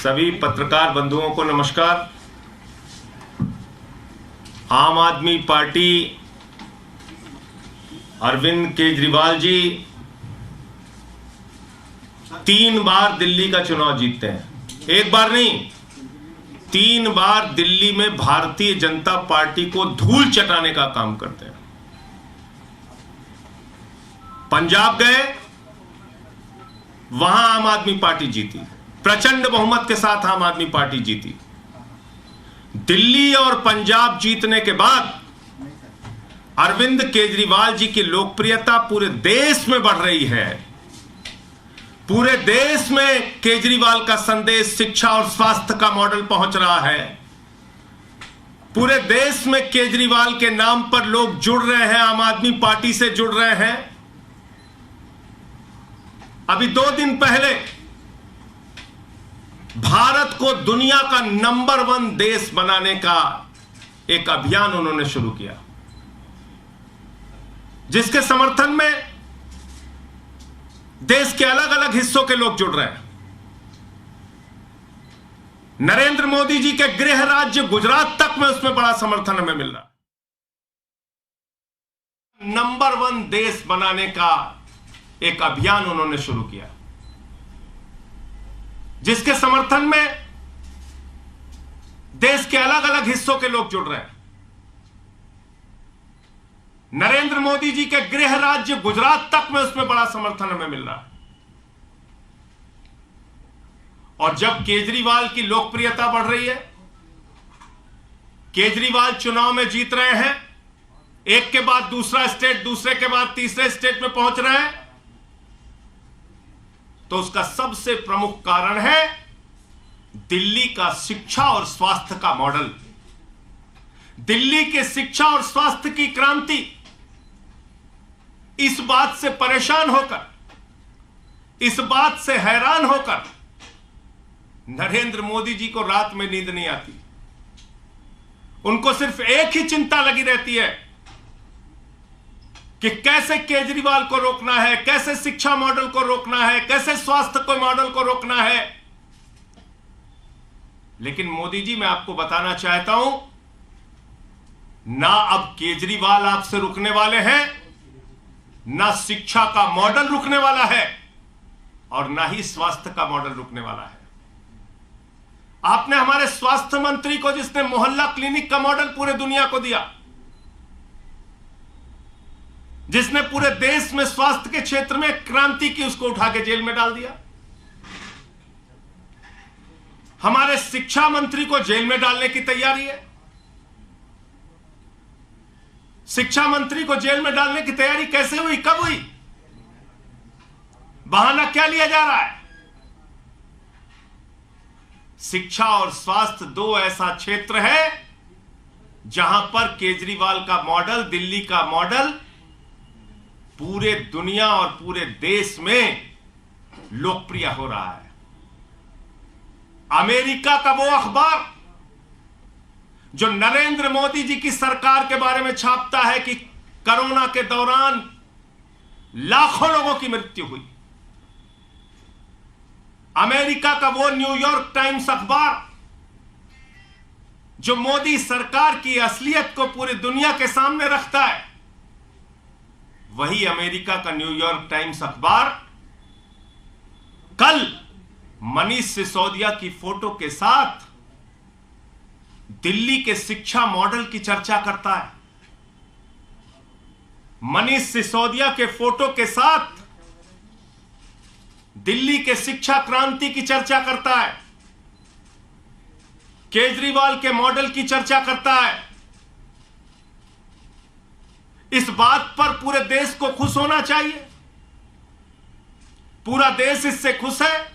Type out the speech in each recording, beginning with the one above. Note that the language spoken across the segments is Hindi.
सभी पत्रकार बंधुओं को नमस्कार। आम आदमी पार्टी अरविंद केजरीवाल जी 3 बार दिल्ली का चुनाव जीतते हैं। एक बार नहीं, 3 बार दिल्ली में भारतीय जनता पार्टी को धूल चटाने का काम करते हैं। पंजाब गए, वहां आम आदमी पार्टी जीती, प्रचंड बहुमत के साथ आम आदमी पार्टी जीती। दिल्ली और पंजाब जीतने के बाद अरविंद केजरीवाल जी की लोकप्रियता पूरे देश में बढ़ रही है। पूरे देश में केजरीवाल का संदेश शिक्षा और स्वास्थ्य का मॉडल पहुंच रहा है। पूरे देश में केजरीवाल के नाम पर लोग जुड़ रहे हैं, आम आदमी पार्टी से जुड़ रहे हैं। अभी 2 दिन पहले भारत को दुनिया का नंबर 1 देश बनाने का एक अभियान उन्होंने शुरू किया, जिसके समर्थन में देश के अलग अलग हिस्सों के लोग जुड़ रहे हैं। नरेंद्र मोदी जी के गृह राज्य गुजरात तक में उसमें बड़ा समर्थन हमें मिल रहा है। नंबर 1 देश बनाने का एक अभियान उन्होंने शुरू किया, जिसके समर्थन में देश के अलग अलग हिस्सों के लोग जुड़ रहे हैं। नरेंद्र मोदी जी के गृह राज्य गुजरात तक में उसमें बड़ा समर्थन हमें मिल रहा है। और जब केजरीवाल की लोकप्रियता बढ़ रही है, केजरीवाल चुनाव में जीत रहे हैं, एक के बाद दूसरा स्टेट, दूसरे के बाद तीसरे स्टेट में पहुंच रहे हैं, तो उसका सबसे प्रमुख कारण है दिल्ली का शिक्षा और स्वास्थ्य का मॉडल। दिल्ली के शिक्षा और स्वास्थ्य की क्रांति। इस बात से परेशान होकर, इस बात से हैरान होकर नरेंद्र मोदी जी को रात में नींद नहीं आती। उनको सिर्फ एक ही चिंता लगी रहती है कि कैसे केजरीवाल को रोकना है, कैसे शिक्षा मॉडल को रोकना है, कैसे स्वास्थ्य को मॉडल को रोकना है। लेकिन मोदी जी, मैं आपको बताना चाहता हूं, ना अब केजरीवाल आपसे रुकने वाले हैं, ना शिक्षा का मॉडल रुकने वाला है, और ना ही स्वास्थ्य का मॉडल रुकने वाला है। आपने हमारे स्वास्थ्य मंत्री को, जिसने मोहल्ला क्लिनिक का मॉडल पूरे दुनिया को दिया, जिसने पूरे देश में स्वास्थ्य के क्षेत्र में क्रांति की, उसको उठा के जेल में डाल दिया। हमारे शिक्षा मंत्री को जेल में डालने की तैयारी है। शिक्षा मंत्री को जेल में डालने की तैयारी कैसे हुई, कब हुई? बहाना क्या लिया जा रहा है? शिक्षा और स्वास्थ्य 2 ऐसा क्षेत्र है जहां पर केजरीवाल का मॉडल, दिल्ली का मॉडल पूरे दुनिया और पूरे देश में लोकप्रिय हो रहा है। अमेरिका का वो अखबार जो नरेंद्र मोदी जी की सरकार के बारे में छापता है कि कोरोना के दौरान लाखों लोगों की मृत्यु हुई, अमेरिका का वो न्यूयॉर्क टाइम्स अखबार जो मोदी सरकार की असलियत को पूरी दुनिया के सामने रखता है, वही अमेरिका का न्यूयॉर्क टाइम्स अखबार कल मनीष सिसोदिया की फोटो के साथ दिल्ली के शिक्षा मॉडल की चर्चा करता है। मनीष सिसोदिया के फोटो के साथ दिल्ली के शिक्षा क्रांति की चर्चा करता है, केजरीवाल के मॉडल की चर्चा करता है। इस बात पर पूरे देश को खुश होना चाहिए। पूरा देश इससे खुश है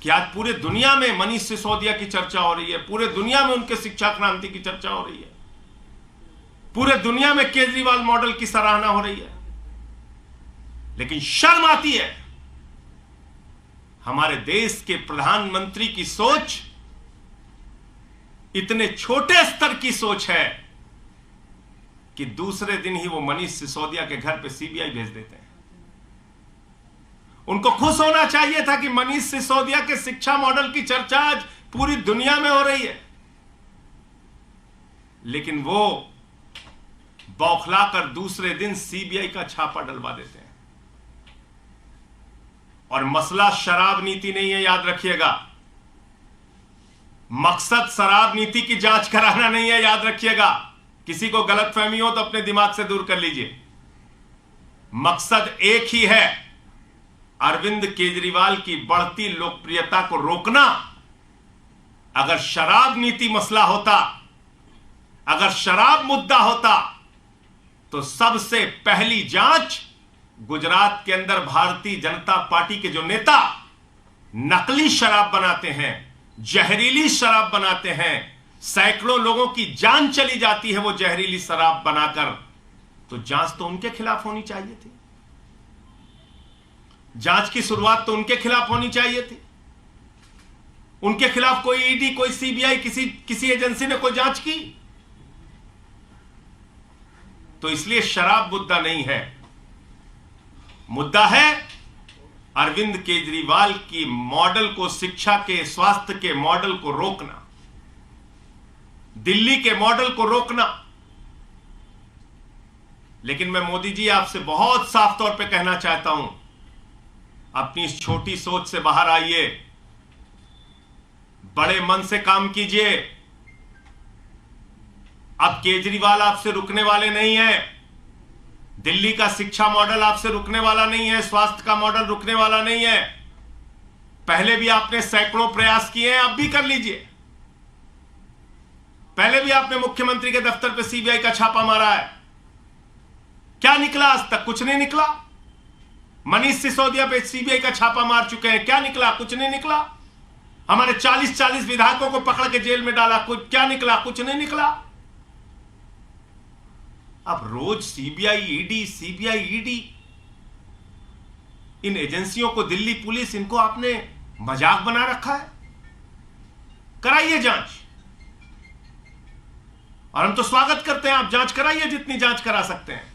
कि आज पूरे दुनिया में मनीष सिसोदिया की चर्चा हो रही है, पूरे दुनिया में उनके शिक्षा क्रांति की चर्चा हो रही है, पूरे दुनिया में केजरीवाल मॉडल की सराहना हो रही है। लेकिन शर्म आती है, हमारे देश के प्रधानमंत्री की सोच इतने छोटे स्तर की सोच है कि दूसरे दिन ही वो मनीष सिसोदिया के घर पे सीबीआई भेज देते हैं। उनको खुश होना चाहिए था कि मनीष सिसोदिया के शिक्षा मॉडल की चर्चा आज पूरी दुनिया में हो रही है, लेकिन वो बौखलाकर दूसरे दिन सीबीआई का छापा डलवा देते हैं। और मसला शराब नीति नहीं है, याद रखिएगा। मकसद शराब नीति की जांच कराना नहीं है, याद रखिएगा। किसी को गलतफहमी हो तो अपने दिमाग से दूर कर लीजिए। मकसद एक ही है, अरविंद केजरीवाल की बढ़ती लोकप्रियता को रोकना। अगर शराब नीति मसला होता, अगर शराब मुद्दा होता, तो सबसे पहली जांच गुजरात के अंदर भारतीय जनता पार्टी के जो नेता नकली शराब बनाते हैं, जहरीली शराब बनाते हैं, सैकड़ों लोगों की जान चली जाती है वो जहरीली शराब बनाकर, तो जांच तो उनके खिलाफ होनी चाहिए थी। जांच की शुरुआत तो उनके खिलाफ होनी चाहिए थी। उनके खिलाफ कोई ईडी, कोई सीबीआई, किसी एजेंसी ने कोई जांच की? तो इसलिए शराब मुद्दा नहीं है, मुद्दा है अरविंद केजरीवाल की मॉडल को, शिक्षा के, स्वास्थ्य के मॉडल को रोकना, दिल्ली के मॉडल को रोकना। लेकिन मैं मोदी जी आपसे बहुत साफ तौर पे कहना चाहता हूं, अपनी इस छोटी सोच से बाहर आइए, बड़े मन से काम कीजिए। अब केजरीवाल आपसे रुकने वाले नहीं है, दिल्ली का शिक्षा मॉडल आपसे रुकने वाला नहीं है, स्वास्थ्य का मॉडल रुकने वाला नहीं है। पहले भी आपने सैकड़ों प्रयास किए हैं, अब भी कर लीजिए। पहले भी आपने मुख्यमंत्री के दफ्तर पर सीबीआई का छापा मारा है, क्या निकला? आज तक कुछ नहीं निकला। मनीष सिसोदिया पे सीबीआई का छापा मार चुके हैं, क्या निकला? कुछ नहीं निकला। हमारे 40-40 विधायकों को पकड़ के जेल में डाला, कुछ क्या निकला? कुछ नहीं निकला। अब रोज सीबीआई ईडी, इन एजेंसियों को, दिल्ली पुलिस, इनको आपने मजाक बना रखा है। कराइए जांच, और हम तो स्वागत करते हैं, आप जांच कराइए जितनी जांच करा सकते हैं।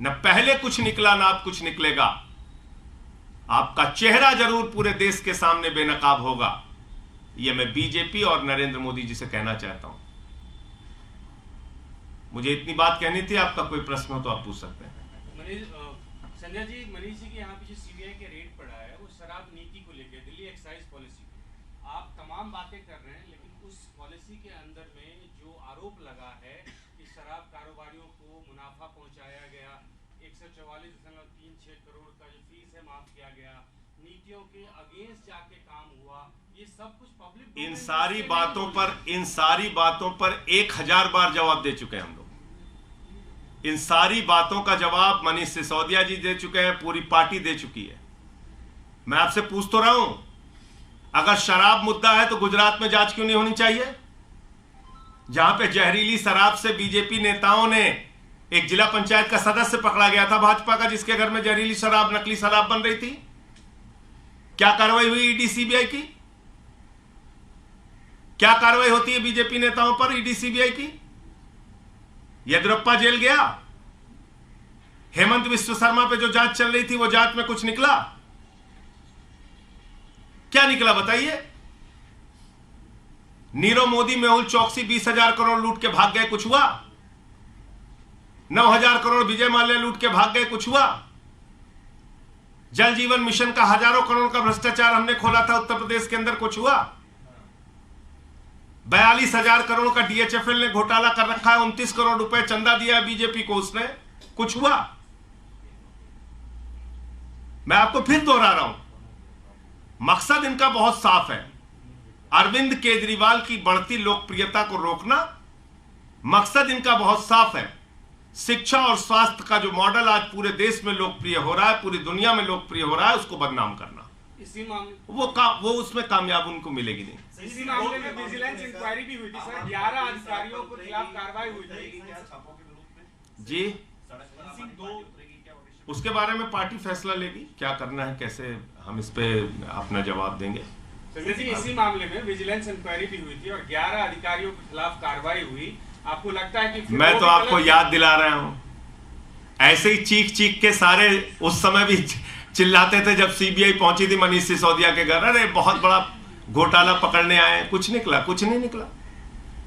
न पहले कुछ निकला, ना अब कुछ निकलेगा। आपका चेहरा जरूर पूरे देश के सामने बेनकाब होगा। यह मैं बीजेपी और नरेंद्र मोदी जी से कहना चाहता हूं। मुझे इतनी बात कहनी थी, आपका कोई प्रश्न हो तो आप पूछ सकते हैं। संजय जी, मनीष जी के यहाँ पीछे सीबीआई के रेड पड़ा है, वो शराब नीति को लेकर, दिल्ली एक्साइज पॉलिसी। आप तमाम बातें कर रहे हैं, लेकिन उस पॉलिसी के अंदर में जो आरोप लगा है कि शराब कारोबारियों को मुनाफा पहुंचाया गया, 144.36 करोड़ का जो फीस है माफ किया गया, नीतियों के अगेंस्ट जाके काम हुआ, ये सब कुछ पब्लिक, इन सारी बातों पर 1000 बार जवाब दे चुके हैं हम लोग। इन सारी बातों का जवाब मनीष सिसोदिया जी दे चुके हैं, पूरी पार्टी दे चुकी है। मैं आपसे पूछ तो रहा हूं, अगर शराब मुद्दा है तो गुजरात में जांच क्यों नहीं होनी चाहिए? जहां पे जहरीली शराब से बीजेपी नेताओं ने, एक जिला पंचायत का सदस्य पकड़ा गया था भाजपा का, जिसके घर में जहरीली शराब, नकली शराब बन रही थी। क्या कार्रवाई हुई ईडी सीबीआई की? क्या कार्रवाई होती है बीजेपी नेताओं पर ईडी सीबीआई की? येदियुरप्पा जेल गया, हेमंत विश्व शर्मा पे जो जांच चल रही थी वो जांच में कुछ निकला? क्या निकला बताइए? नीरव मोदी, मेहुल चौकसी 20,000 करोड़ लूट के भाग गए, कुछ हुआ? 9,000 करोड़ विजय माल्या लूट के भाग गए, कुछ हुआ? जल जीवन मिशन का हजारों करोड़ का भ्रष्टाचार हमने खोला था उत्तर प्रदेश के अंदर, कुछ हुआ? 42,000 करोड़ का डीएचएफएल ने घोटाला कर रखा है, 29 करोड़ रुपए चंदा दिया बीजेपी को, उसने कुछ हुआ? मैं आपको फिर दोहरा रहा हूं, मकसद इनका बहुत साफ है, अरविंद केजरीवाल की बढ़ती लोकप्रियता को रोकना। मकसद इनका बहुत साफ है, शिक्षा और स्वास्थ्य का जो मॉडल आज पूरे देश में लोकप्रिय हो रहा है, पूरी दुनिया में लोकप्रिय हो रहा है, उसको बदनाम करना। इसी मामले वो उसमें कामयाब उनको मिलेगी नहीं। इसी मामले में विजिलेंस इंक्वायरी भी हुई थी सर, 11 अधिकारियों के खिलाफ कार्रवाई हुई थी जी। उसके बारे में पार्टी फैसला लेगी, क्या करना है, कैसे हम इस पे अपना जवाब देंगे। संजय जी, इसी मामले में विजिलेंस इंक्वायरी भी हुई थी और 11 अधिकारियों के खिलाफ कार्रवाई हुई। आपको लगता है कि मैं तो आपको याद दिला रहा हूं, ऐसे ही चीख के सारे, उस समय भी चिल्लाते थे जब सीबीआई पहुंची थी मनीष सिसोदिया के घर, अरे बहुत बड़ा घोटाला पकड़ने आए हैं। कुछ निकला? कुछ नहीं निकला।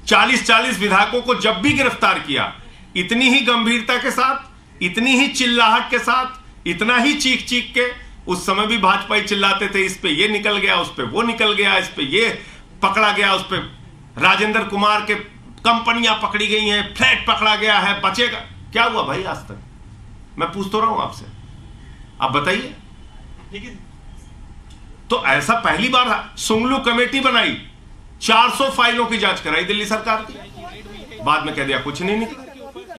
40-40 विधायकों को जब भी गिरफ्तार किया, इतनी ही गंभीरता के साथ, इतनी ही चिल्लाहट के साथ, इतना ही चीख चीख के, उस समय भी भाजपा चिल्लाते थे इस पे ये निकल गया, उस पे वो निकल गया, इस पे ये पकड़ा गया, उस पे राजेंद्र कुमार के कंपनियां पकड़ी गई हैं, फ्लैट पकड़ा गया है, बचेगा क्या? हुआ भाई आज तक? मैं पूछ तो रहा हूं आपसे, आप बताइए। तो ऐसा पहली बार सुंगलू कमेटी बनाई, 400 फाइलों की जांच कराई दिल्ली सरकार की, बाद में कह दिया कुछ नहीं निकला।